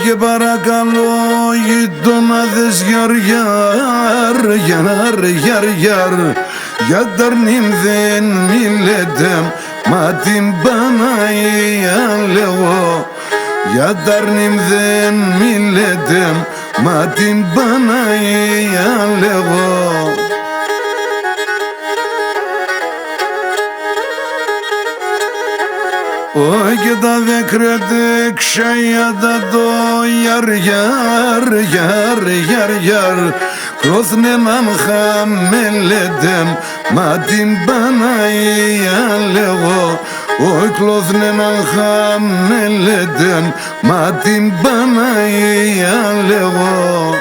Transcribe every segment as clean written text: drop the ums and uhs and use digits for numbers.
και παρακαλώ γειτονάδες γιαρ, για ταρνήν δεν μιλέτε, μα την Παναγία λέγω. Για ταρνήν δεν μιλέτε, μα την Παναγία λέγω. Όχι και τα δεκρέτε ξαγιάτα το γιαρ, κλώθνε μαν χαμελέτε, μα την Παναγία λέγω. Όχι κλώθνε μαν χαμελέτε, μα την Παναγία λέγω.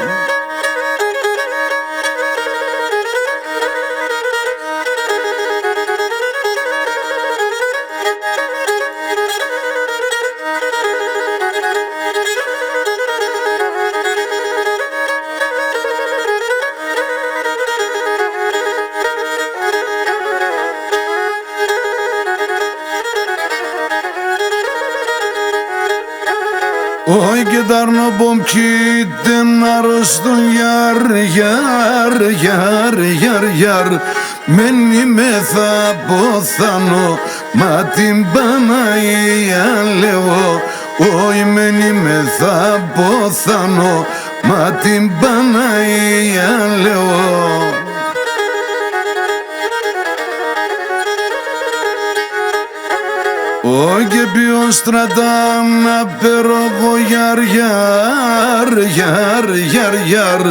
Όχι και τ' αρνοπομ κοίτεν αρρωστον γιαρ, μένει με θα ποθάνω, μα την Παναγία λέγω. Όχι μένει με θα ποθάνω, μα την Παναγία λέγω. Όχι και ποιο στρατά να περόγω γιαρ,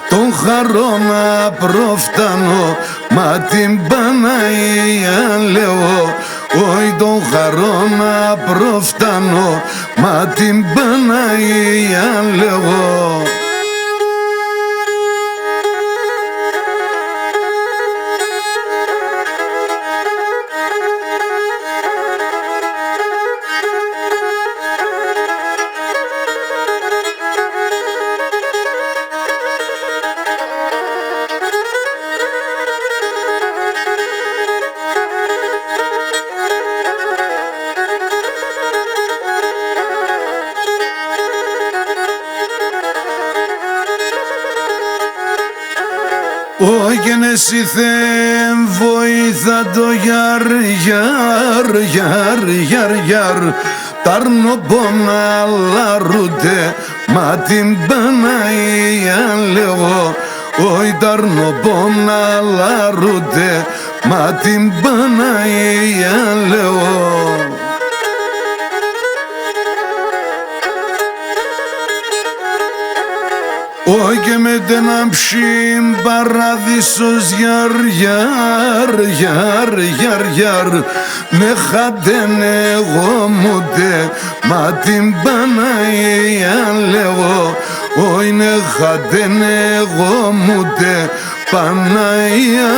τον χαρό να προφτάνω, μα την Παναγία λέω. Όχι τον χαρό να προφτάνω, μα την Παναγία λέω. Όχι και εσύ θέμ βοήθα το γιαρ, ταρνοπόνα λαρούτε, μα την Παναγία λέγω. Όχι ταρνοπόνα λαρούτε, μα την Παναγία λέγω. Όχι και με τένα ψήμ παράδεισος γιαρ, με χαντεν εγώ μούτε, μα την Παναγία λέγω. Όχι με χαντεν εγώ μούτε, Παναγία.